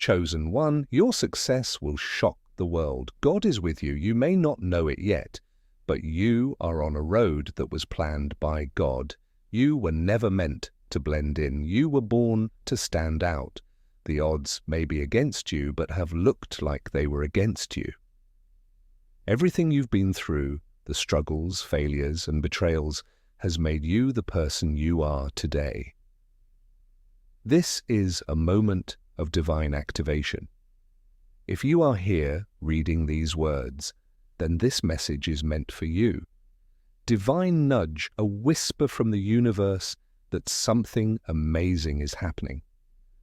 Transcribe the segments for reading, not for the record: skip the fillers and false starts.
Chosen one, your success will shock the world. God is with you. You may not know it yet, but you are on a road that was planned by God. You were never meant to blend in. You were born to stand out. The odds may be against you, but have looked like they were against you. Everything you've been through, the struggles, failures, and betrayals, has made you the person you are today. This is a moment of divine activation. If you are here reading these words, then this message is meant for you. Divine nudge, a whisper from the universe that something amazing is happening.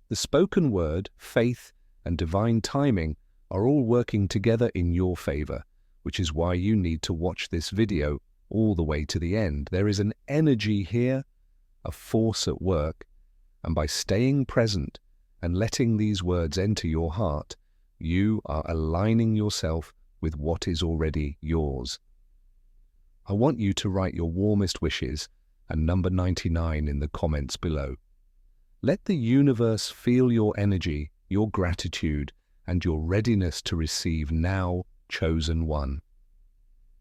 The spoken word, faith, and divine timing are all working together in your favor, which is why you need to watch this video all the way to the end. There is an energy here, a force at work, and by staying present and letting these words enter your heart, you are aligning yourself with what is already yours. I want you to write your warmest wishes and number 99 in the comments below. Let the universe feel your energy, your gratitude, and your readiness to receive now, chosen one.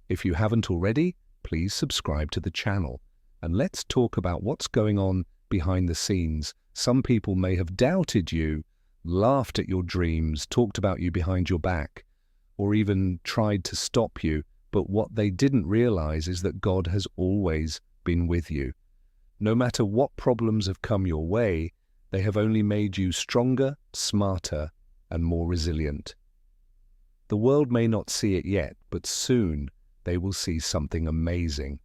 If you haven't already, please subscribe to the channel, and let's talk about what's going on behind the scenes. Some people may have doubted you, laughed at your dreams, talked about you behind your back, or even tried to stop you, but what they didn't realize is that God has always been with you. No matter what problems have come your way, they have only made you stronger, smarter, and more resilient. The world may not see it yet, but soon they will see something amazing.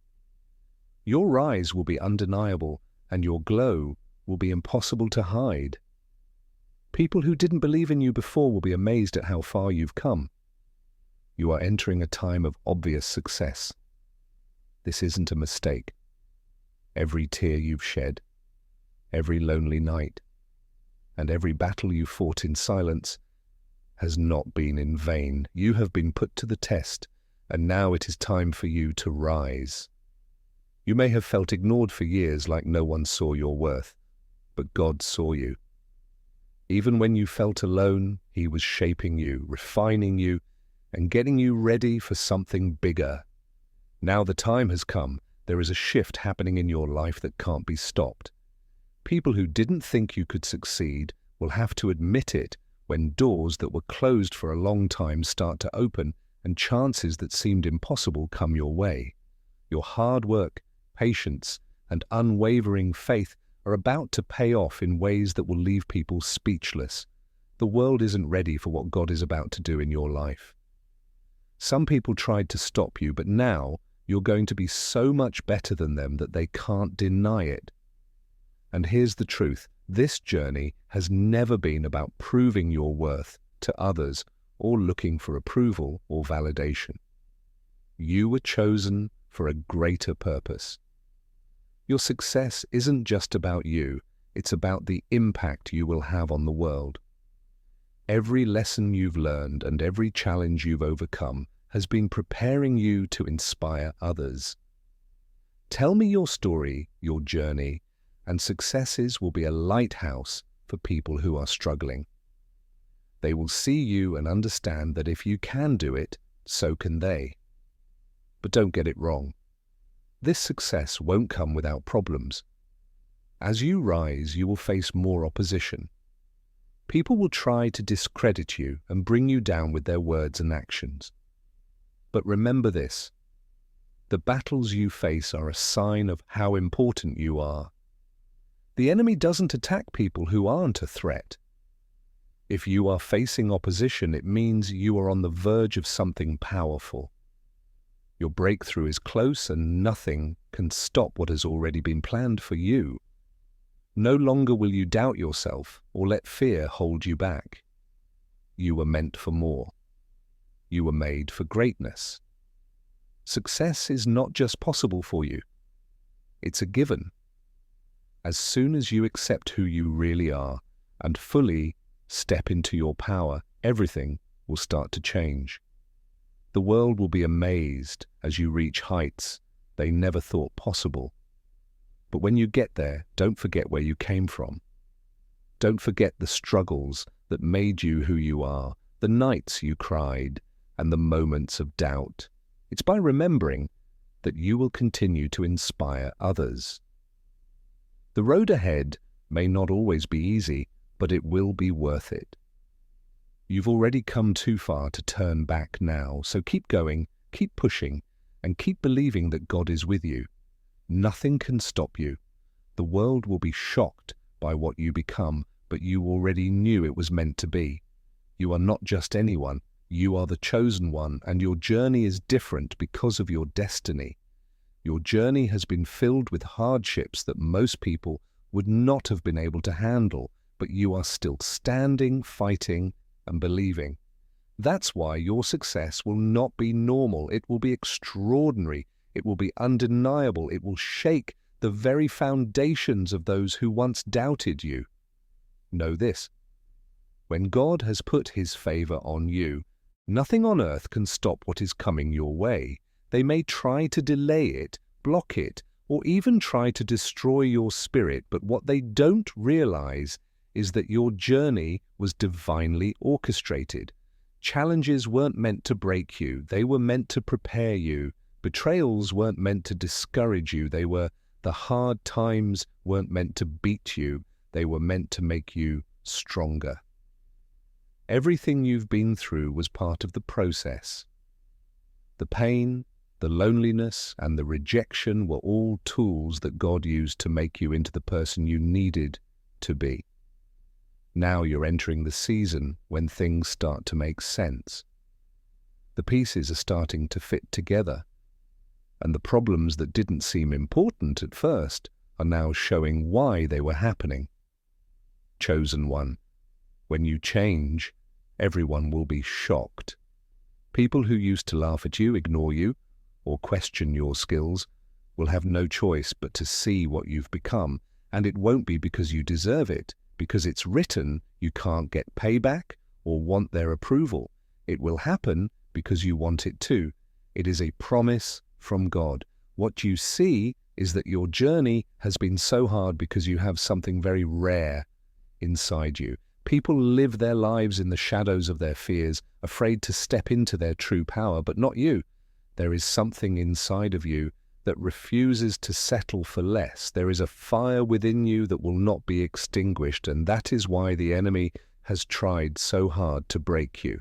Your rise will be undeniable, and your glow will be impossible to hide. People who didn't believe in you before will be amazed at how far you've come. You are entering a time of obvious success. This isn't a mistake. Every tear you've shed, every lonely night, and every battle you fought in silence has not been in vain. You have been put to the test, and now it is time for you to rise. You may have felt ignored for years, like no one saw your worth, but God saw you. Even when you felt alone, He was shaping you, refining you, and getting you ready for something bigger. Now the time has come. There is a shift happening in your life that can't be stopped. People who didn't think you could succeed will have to admit it when doors that were closed for a long time start to open and chances that seemed impossible come your way. Your hard work, patience, and unwavering faith are about to pay off in ways that will leave people speechless. The world isn't ready for what God is about to do in your life. Some people tried to stop you, but now you're going to be so much better than them that they can't deny it. And here's the truth. This journey has never been about proving your worth to others or looking for approval or validation. You were chosen for a greater purpose. Your success isn't just about you, it's about the impact you will have on the world. Every lesson you've learned and every challenge you've overcome has been preparing you to inspire others. Tell me your story, your journey, and successes will be a lighthouse for people who are struggling. They will see you and understand that if you can do it, so can they. But don't get it wrong. This success won't come without problems. As you rise, you will face more opposition. People will try to discredit you and bring you down with their words and actions. But remember this: the battles you face are a sign of how important you are. The enemy doesn't attack people who aren't a threat. If you are facing opposition, it means you are on the verge of something powerful. Your breakthrough is close, and nothing can stop what has already been planned for you. No longer will you doubt yourself or let fear hold you back. You were meant for more. You were made for greatness. Success is not just possible for you. It's a given. As soon as you accept who you really are and fully step into your power, everything will start to change. The world will be amazed as you reach heights they never thought possible. But when you get there, don't forget where you came from. Don't forget the struggles, that made you who you are, the nights you cried, and the moments of doubt. It's by remembering that you will continue to inspire others. The road ahead may not always be easy, but it will be worth it. You've already come too far to turn back now, so keep going, keep pushing, and keep believing that God is with you. Nothing can stop you. The world will be shocked by what you become, but you already knew it was meant to be. You are not just anyone, you are the chosen one, and your journey is different because of your destiny. Your journey has been filled with hardships that most people would not have been able to handle, but you are still standing, fighting, and believing. That's why your success will not be normal. It will be extraordinary. It will be undeniable. It will shake the very foundations of those who once doubted you. Know this: when God has put his favor on you, nothing on earth can stop what is coming your way. They may try to delay it, block it, or even try to destroy your spirit, but what they don't realize is that your journey was divinely orchestrated. Challenges weren't meant to break you, they were meant to prepare you. Betrayals weren't meant to discourage you, the hard times weren't meant to beat you, they were meant to make you stronger. Everything you've been through was part of the process. The pain, the loneliness, and the rejection were all tools that God used to make you into the person you needed to be. Now you're entering the season when things start to make sense. The pieces are starting to fit together, and the problems that didn't seem important at first are now showing why they were happening. Chosen one, when you change, everyone will be shocked. People who used to laugh at you, ignore you, or question your skills will have no choice but to see what you've become, and it won't be because you deserve it, because it's written you can't get payback or want their approval. It will happen because you want it to. It is a promise from God. What you see is that your journey has been so hard because you have something very rare inside you. People live their lives in the shadows of their fears, afraid to step into their true power, but not you. There is something inside of you that refuses to settle for less. There is a fire within you that will not be extinguished, and that is why the enemy has tried so hard to break you.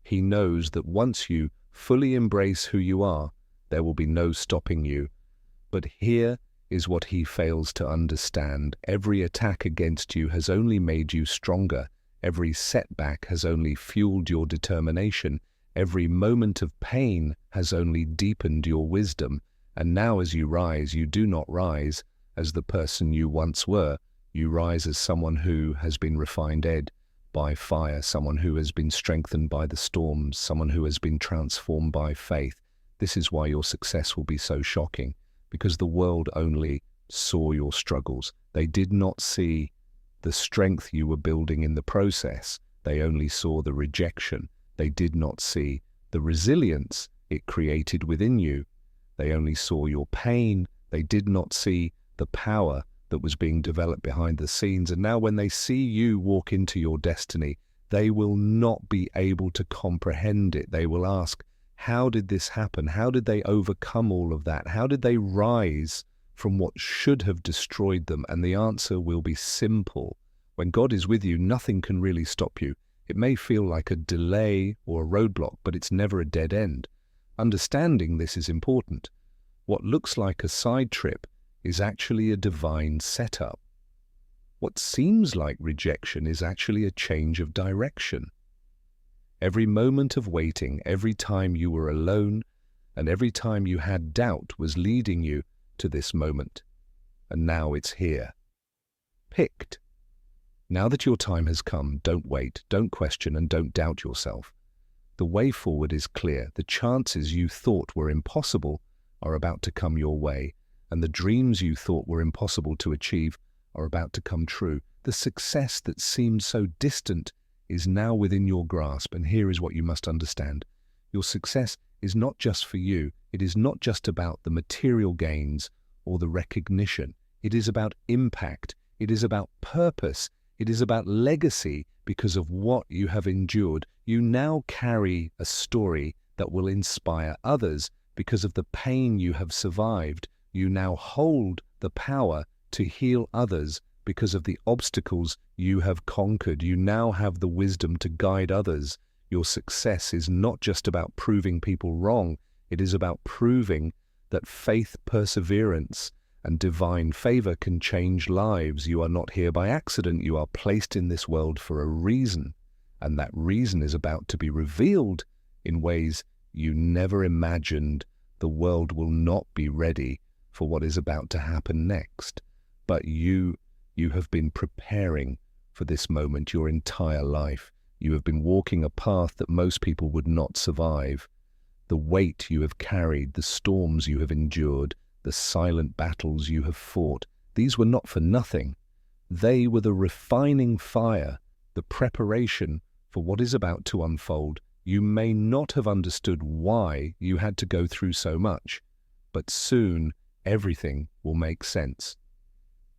He knows that once you fully embrace who you are, there will be no stopping you. But here is what he fails to understand. Every attack against you has only made you stronger. Every setback has only fueled your determination. Every moment of pain has only deepened your wisdom. And now as you rise, you do not rise as the person you once were. You rise as someone who has been refined by fire, someone who has been strengthened by the storms, someone who has been transformed by faith. This is why your success will be so shocking, because the world only saw your struggles. They did not see the strength you were building in the process. They only saw the rejection. They did not see the resilience it created within you. They only saw your pain. They did not see the power that was being developed behind the scenes. And now when they see you walk into your destiny, they will not be able to comprehend it. They will ask, how did this happen? How did they overcome all of that? How did they rise from what should have destroyed them? And the answer will be simple. When God is with you, nothing can really stop you. It may feel like a delay or a roadblock, but it's never a dead end. Understanding this is important. What looks like a side trip is actually a divine setup. What seems like rejection is actually a change of direction. Every moment of waiting, every time you were alone, and every time you had doubt was leading you to this moment. And now it's here. Picked. Now that your time has come, don't wait, don't question, and don't doubt yourself. The way forward is clear. The chances you thought were impossible are about to come your way, and the dreams you thought were impossible to achieve are about to come true. The success that seemed so distant is now within your grasp, and here is what you must understand. Your success is not just for you. It is not just about the material gains or the recognition. It is about impact. It is about purpose. It is about legacy because of what you have endured. You now carry a story that will inspire others because of the pain you have survived. You now hold the power to heal others because of the obstacles you have conquered. You now have the wisdom to guide others. Your success is not just about proving people wrong. It is about proving that faith, perseverance, and divine favor can change lives. You are not here by accident. You are placed in this world for a reason, and that reason is about to be revealed in ways you never imagined. The world will not be ready for what is about to happen next, but you have been preparing for this moment your entire life. You have been walking a path that most people would not survive. The weight you have carried, the storms you have endured, the silent battles you have fought, these were not for nothing. They were the refining fire, the preparation for what is about to unfold. You may not have understood why you had to go through so much, but soon everything will make sense.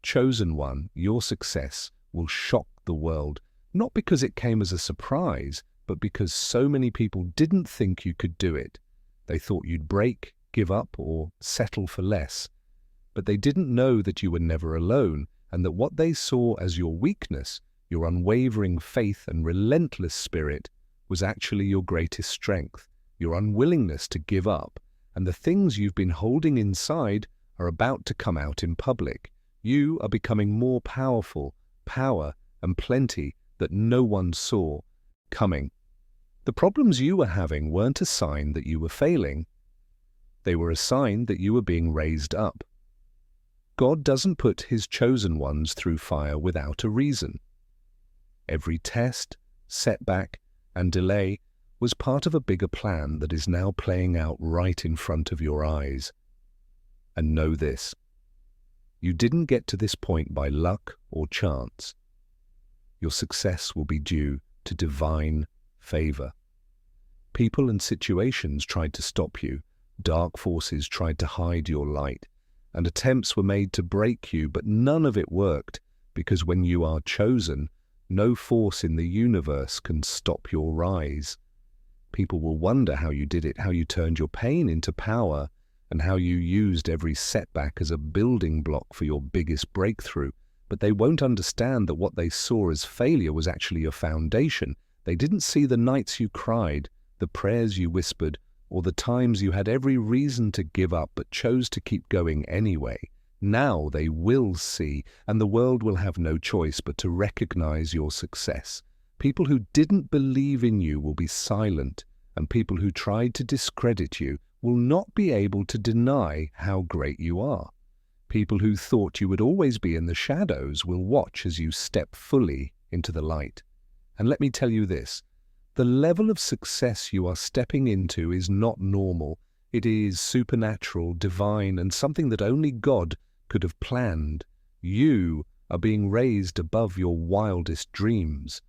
Chosen one, your success will shock the world, not because it came as a surprise, but because so many people didn't think you could do it. They thought you'd break, give up, or settle for less. But they didn't know that you were never alone, and that what they saw as your weakness, your unwavering faith and relentless spirit, was actually your greatest strength, your unwillingness to give up, and the things you've been holding inside are about to come out in public. You are becoming more powerful, power and plenty that no one saw coming. The problems you were having weren't a sign that you were failing. They were a sign that you were being raised up. God doesn't put his chosen ones through fire without a reason. Every test, setback, and delay was part of a bigger plan that is now playing out right in front of your eyes. And know this: you didn't get to this point by luck or chance. Your success will be due to divine favor. People and situations tried to stop you. Dark forces tried to hide your light, and attempts were made to break you, but none of it worked, because when you are chosen, no force in the universe can stop your rise. People will wonder how you did it, how you turned your pain into power, and how you used every setback as a building block for your biggest breakthrough. But they won't understand that what they saw as failure was actually your foundation. They didn't see the nights you cried, the prayers you whispered, or the times you had every reason to give up but chose to keep going anyway. Now they will see, and the world will have no choice but to recognize your success. People who didn't believe in you will be silent, and people who tried to discredit you will not be able to deny how great you are. People who thought you would always be in the shadows will watch as you step fully into the light. And let me tell you this: the level of success you are stepping into is not normal. It is supernatural, divine, and something that only God could have planned. You are being raised above your wildest dreams.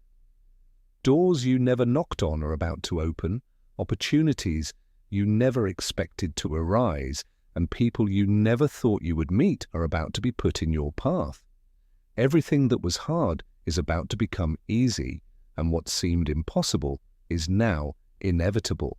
Doors you never knocked on are about to open, opportunities you never expected to arise, and people you never thought you would meet are about to be put in your path. Everything that was hard is about to become easy, and what seemed impossible is now inevitable.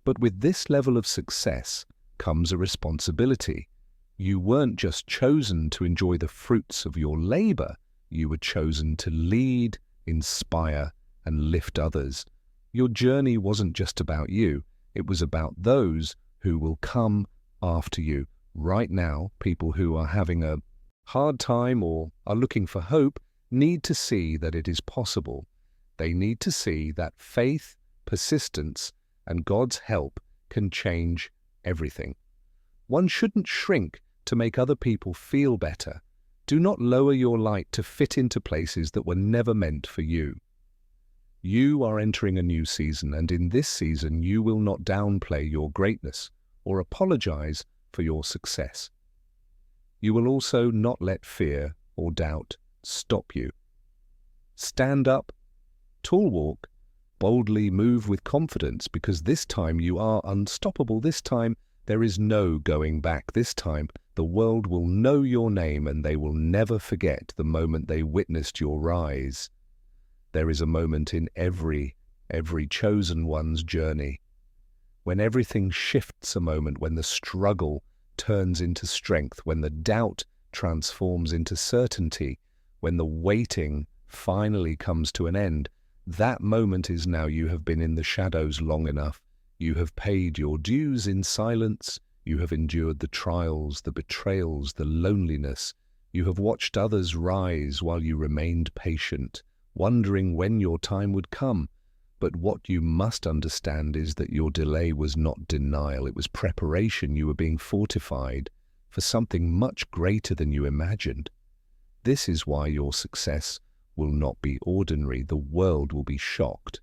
But with this level of success comes a responsibility. You weren't just chosen to enjoy the fruits of your labor, you were chosen to lead, inspire, and lift others. Your journey wasn't just about you, it was about those who will come after you. Right now, people who are having a hard time or are looking for hope need to see that it is possible. They need to see that faith, persistence, and God's help can change everything. One shouldn't shrink to make other people feel better. Do not lower your light to fit into places that were never meant for you. You are entering a new season, and in this season you will not downplay your greatness or apologize for your success. You will also not let fear or doubt stop you. Stand up, tall walk, boldly move with confidence, because this time you are unstoppable. This time There is no going back. This time, the world will know your name, and they will never forget the moment they witnessed your rise. There is a moment in every chosen one's journey when everything shifts, a moment when the struggle turns into strength, when the doubt transforms into certainty, when the waiting finally comes to an end. That moment is now. You have been in the shadows long enough. You have paid your dues in silence. You have endured the trials, the betrayals, the loneliness. You have watched others rise while you remained patient, wondering when your time would come. But what you must understand is that your delay was not denial. It was preparation. You were being fortified for something much greater than you imagined. This is why your success will not be ordinary. The world will be shocked.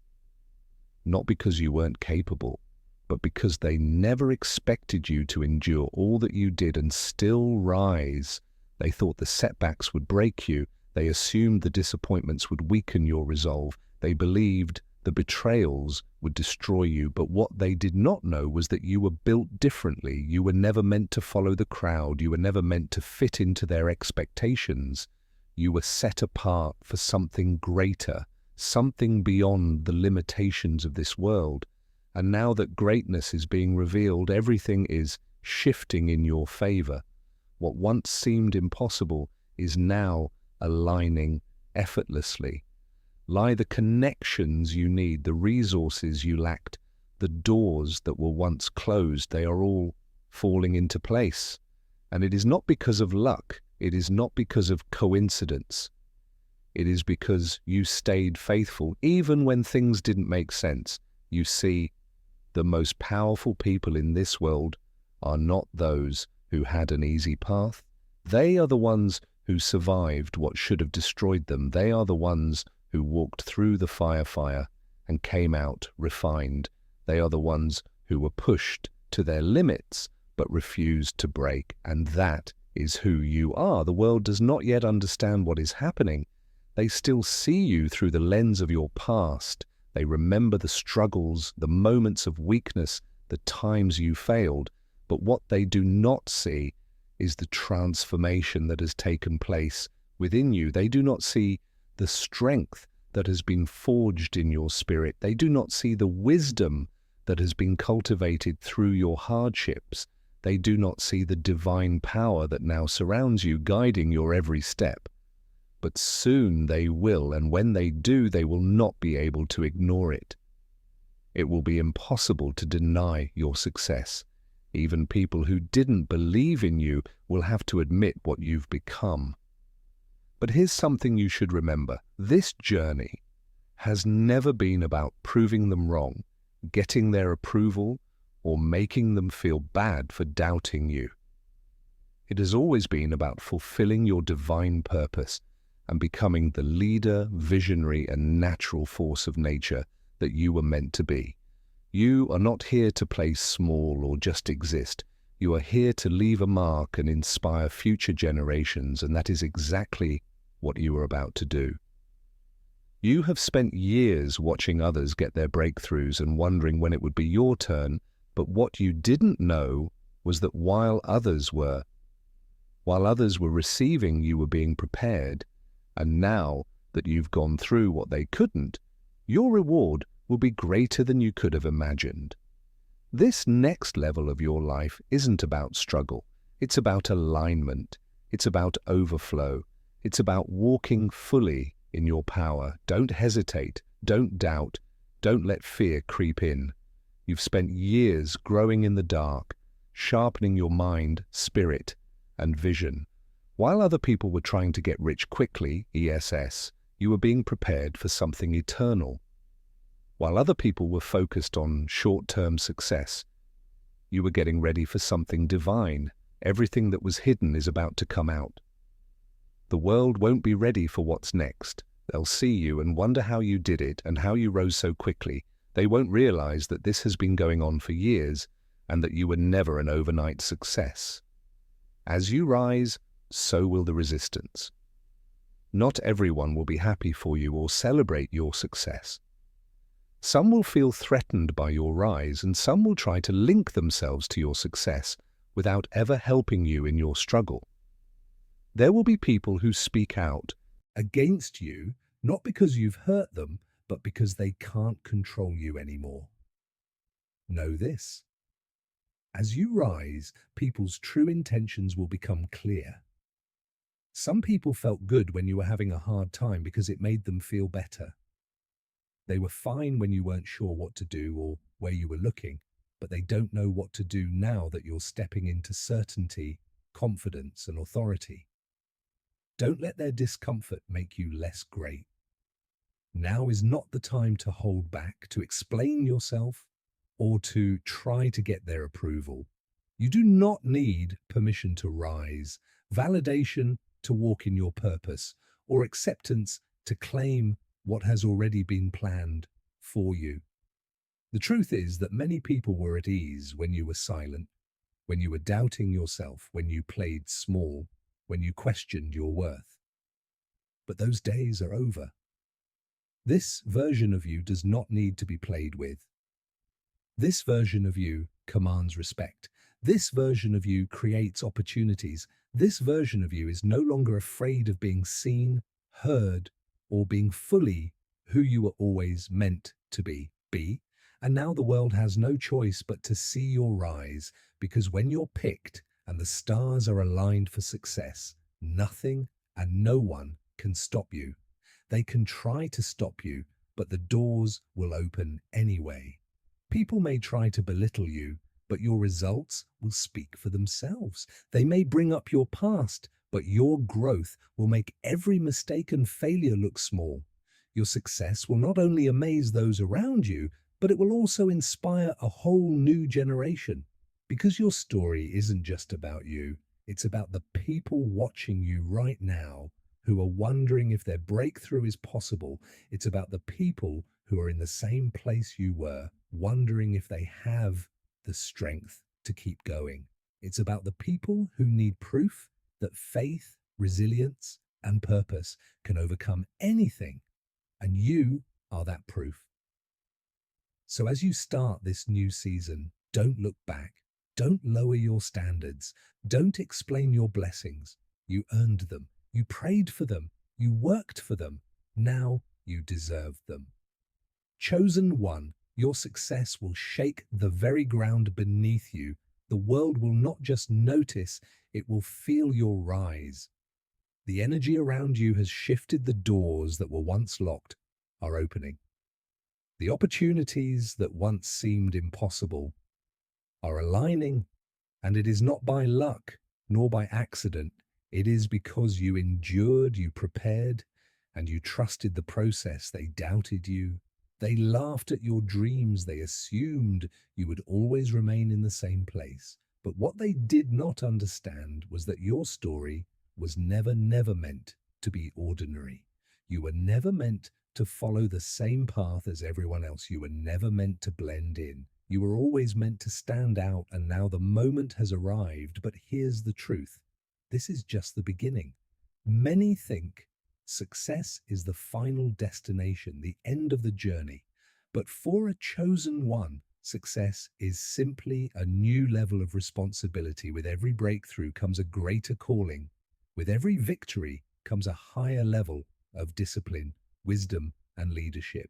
Not because you weren't capable, but because they never expected you to endure all that you did and still rise. They thought the setbacks would break you. They assumed the disappointments would weaken your resolve. They believed the betrayals would destroy you, but what they did not know was that you were built differently. You were never meant to follow the crowd. You were never meant to fit into their expectations. You were set apart for something greater, something beyond the limitations of this world. And now that greatness is being revealed, everything is shifting in your favor. What once seemed impossible is now aligning effortlessly. Lie the connections you need, the resources you lacked, the doors that were once closed. They are all falling into place. And it is not because of luck. It is not because of coincidence. It is because you stayed faithful, even when things didn't make sense. You see, the most powerful people in this world are not those who had an easy path. They are the ones who survived what should have destroyed them. They are the ones who walked through the fire and came out refined. They are the ones who were pushed to their limits but refused to break. And that is who you are. The world does not yet understand what is happening. They still see you through the lens of your past. They remember the struggles, the moments of weakness, the times you failed. But what they do not see is the transformation that has taken place within you. They do not see the strength that has been forged in your spirit. They do not see the wisdom that has been cultivated through your hardships. They do not see the divine power that now surrounds you, guiding your every step. But soon they will, and when they do, they will not be able to ignore it. It will be impossible to deny your success. Even people who didn't believe in you will have to admit what you've become. But here's something you should remember. This journey has never been about proving them wrong, getting their approval, or making them feel bad for doubting you. It has always been about fulfilling your divine purpose and becoming the leader, visionary, and natural force of nature that you were meant to be. You are not here to play small or just exist. You are here to leave a mark and inspire future generations, and that is exactly what you are about to do. You have spent years watching others get their breakthroughs and wondering when it would be your turn, but what you didn't know was that while others were receiving, you were being prepared. And now that you've gone through what they couldn't, your reward will be greater than you could have imagined. This next level of your life isn't about struggle. It's about alignment. It's about overflow. It's about walking fully in your power. Don't hesitate. Don't doubt. Don't let fear creep in. You've spent years growing in the dark, sharpening your mind, spirit, and vision. While other people were trying to get rich quickly, ESS, you were being prepared for something eternal. While other people were focused on short-term success, you were getting ready for something divine. Everything that was hidden is about to come out. The world won't be ready for what's next. They'll see you and wonder how you did it and how you rose so quickly. They won't realize that this has been going on for years and that you were never an overnight success. As you rise, so will the resistance. Not everyone will be happy for you or celebrate your success. Some will feel threatened by your rise, and some will try to link themselves to your success without ever helping you in your struggle. There will be people who speak out against you, not because you've hurt them, but because they can't control you anymore. Know this: as you rise, people's true intentions will become clear. Some people felt good when you were having a hard time because it made them feel better. They were fine when you weren't sure what to do or where you were looking, but they don't know what to do now that you're stepping into certainty, confidence, and authority. Don't let their discomfort make you less great. Now is not the time to hold back, to explain yourself, or to try to get their approval. You do not need permission to rise, validation to walk in your purpose, or acceptance to claim what has already been planned for you. The truth is that many people were at ease when you were silent, when you were doubting yourself, when you played small, when you questioned your worth. But those days are over. This version of you does not need to be played with. This version of you commands respect. This version of you creates opportunities. This version of you is no longer afraid of being seen, heard, or being fully who you were always meant to be. And now the world has no choice but to see your rise, because when you're picked and the stars are aligned for success, nothing and no one can stop you. They can try to stop you, but the doors will open anyway. People may try to belittle you, but your results will speak for themselves. They may bring up your past, but your growth will make every mistake and failure look small. Your success will not only amaze those around you, but it will also inspire a whole new generation. Because your story isn't just about you, it's about the people watching you right now who are wondering if their breakthrough is possible. It's about the people who are in the same place you were, wondering if they have the strength to keep going. It's about the people who need proof that faith, resilience, and purpose can overcome anything. And you are that proof. So as you start this new season, don't look back. Don't lower your standards. Don't explain your blessings. You earned them. You prayed for them. You worked for them. Now you deserve them. Chosen one, your success will shake the very ground beneath you. The world will not just notice, it will feel your rise. The energy around you has shifted. The doors that were once locked are opening. The opportunities that once seemed impossible are aligning, and it is not by luck nor by accident. It is because you endured, you prepared, and you trusted the process. They doubted you. They laughed at your dreams. They assumed you would always remain in the same place. But what they did not understand was that your story was never meant to be ordinary. You were never meant to follow the same path as everyone else. You were never meant to blend in. You were always meant to stand out, and now the moment has arrived. But here's the truth. This is just the beginning. Many think success is the final destination, the end of the journey. But for a chosen one, success is simply a new level of responsibility. With every breakthrough comes a greater calling. With every victory comes a higher level of discipline, wisdom, and leadership.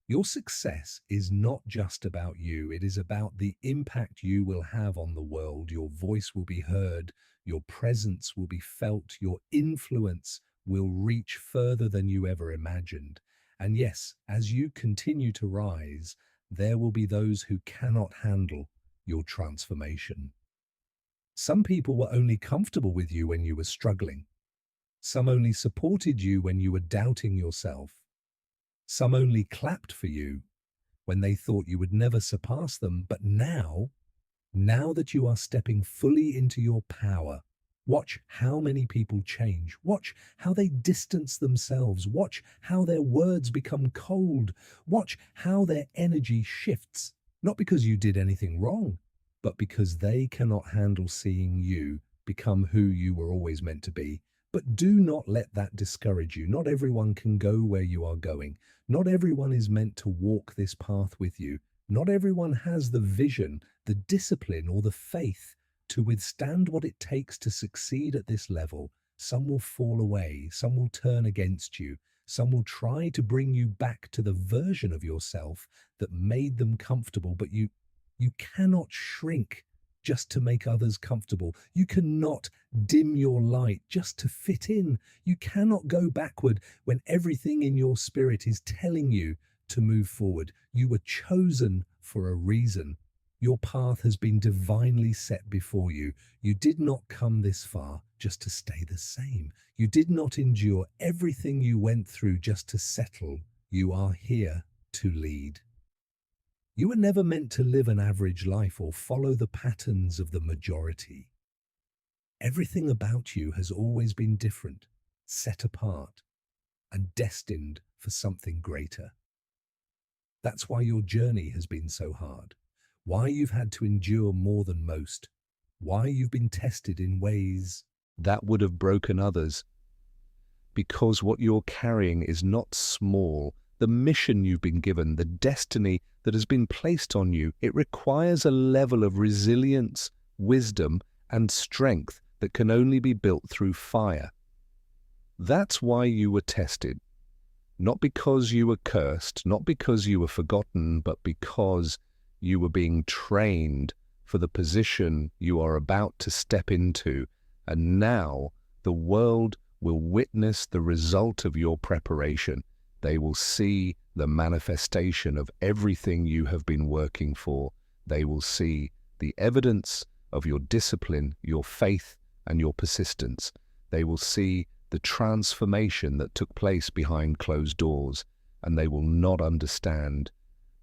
Your success is not just about you. It is about the impact you will have on the world. Your voice will be heard. Your presence will be felt. Your influence will reach further than you ever imagined. And yes, as you continue to rise, there will be those who cannot handle your transformation. Some people were only comfortable with you when you were struggling. Some only supported you when you were doubting yourself. Some only clapped for you when they thought you would never surpass them. But now that you are stepping fully into your power, watch how many people change. Watch how they distance themselves. Watch how their words become cold. Watch how their energy shifts, not because you did anything wrong, but because they cannot handle seeing you become who you were always meant to be. But do not let that discourage you. Not everyone can go where you are going. Not everyone is meant to walk this path with you. Not everyone has the vision, the discipline, or the faith to withstand what it takes to succeed at this level. Some will fall away, some will turn against you, some will try to bring you back to the version of yourself that made them comfortable, but you cannot shrink just to make others comfortable. You cannot dim your light just to fit in. You cannot go backward when everything in your spirit is telling you to move forward. You were chosen for a reason. Your path has been divinely set before you. You did not come this far just to stay the same. You did not endure everything you went through just to settle. You are here to lead. You were never meant to live an average life or follow the patterns of the majority. Everything about you has always been different, set apart, and destined for something greater. That's why your journey has been so hard, why you've had to endure more than most, why you've been tested in ways that would have broken others. Because what you're carrying is not small. The mission you've been given, the destiny that has been placed on you, it requires a level of resilience, wisdom, and strength that can only be built through fire. That's why you were tested. Not because you were cursed, not because you were forgotten, but because you were being trained for the position you are about to step into. And now the world will witness the result of your preparation. They will see the manifestation of everything you have been working for. They will see the evidence of your discipline, your faith, and your persistence. They will see the transformation that took place behind closed doors, and they will not understand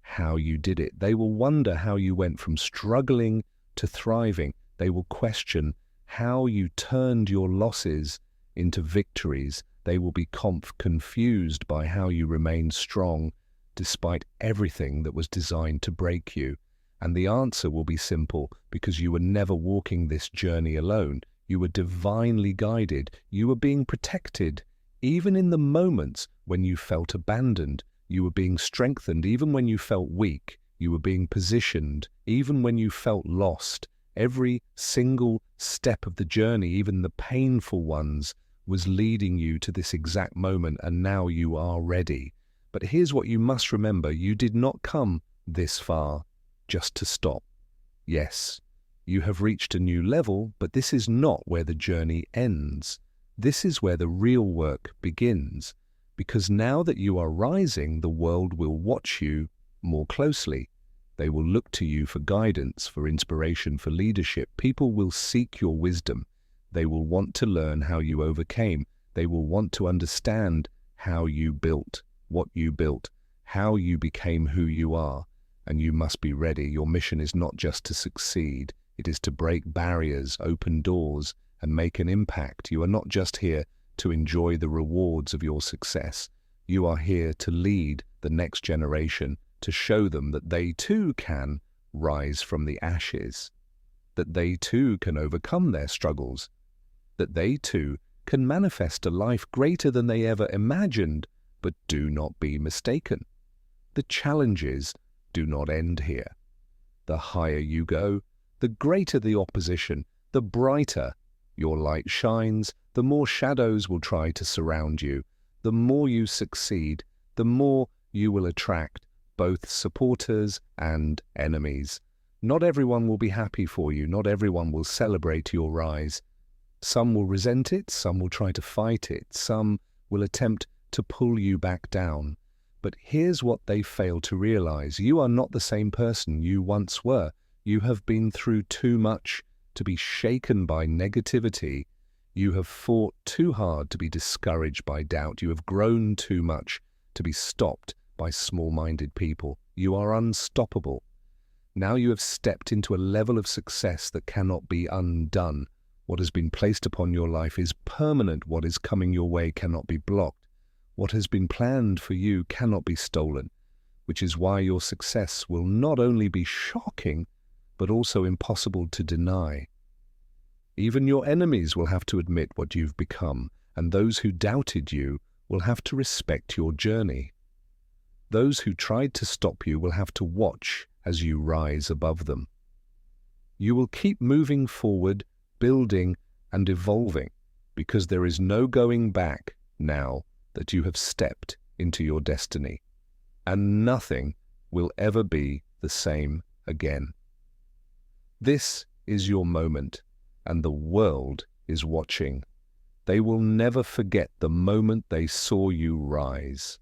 how you did it. They will wonder how you went from struggling to thriving. They will question how you turned your losses into victories. They will be confused by how you remained strong despite everything that was designed to break you. And the answer will be simple, because you were never walking this journey alone. You were divinely guided. You were being protected. Even in the moments when you felt abandoned, you were being strengthened. Even when you felt weak, you were being positioned. Even when you felt lost, every single step of the journey, even the painful ones, was leading you to this exact moment, and now you are ready. But here's what you must remember. You did not come this far just to stop. Yes, you have reached a new level, but this is not where the journey ends. This is where the real work begins. Because now that you are rising, the world will watch you more closely. They will look to you for guidance, for inspiration, for leadership. People will seek your wisdom. They will want to learn how you overcame. They will want to understand how you built, what you built, how you became who you are. And you must be ready. Your mission is not just to succeed. It is to break barriers, open doors, and make an impact. You are not just here to enjoy the rewards of your success. You are here to lead the next generation, to show them that they too can rise from the ashes, that they too can overcome their struggles, that they too can manifest a life greater than they ever imagined. But do not be mistaken. The challenges do not end here. The higher you go, the greater the opposition, the brighter your light shines, the more shadows will try to surround you. The more you succeed, the more you will attract both supporters and enemies. Not everyone will be happy for you. Not everyone will celebrate your rise. Some will resent it, some will try to fight it, some will attempt to pull you back down. But here's what they fail to realize. You are not the same person you once were. You have been through too much to be shaken by negativity. You have fought too hard to be discouraged by doubt. You have grown too much to be stopped by small-minded people. You are unstoppable. Now you have stepped into a level of success that cannot be undone. What has been placed upon your life is permanent. What is coming your way cannot be blocked. What has been planned for you cannot be stolen, which is why your success will not only be shocking, but also impossible to deny. Even your enemies will have to admit what you've become, and those who doubted you will have to respect your journey. Those who tried to stop you will have to watch as you rise above them. You will keep moving forward, building and evolving, because there is no going back now that you have stepped into your destiny, and nothing will ever be the same again. This is your moment, and the world is watching. They will never forget the moment they saw you rise.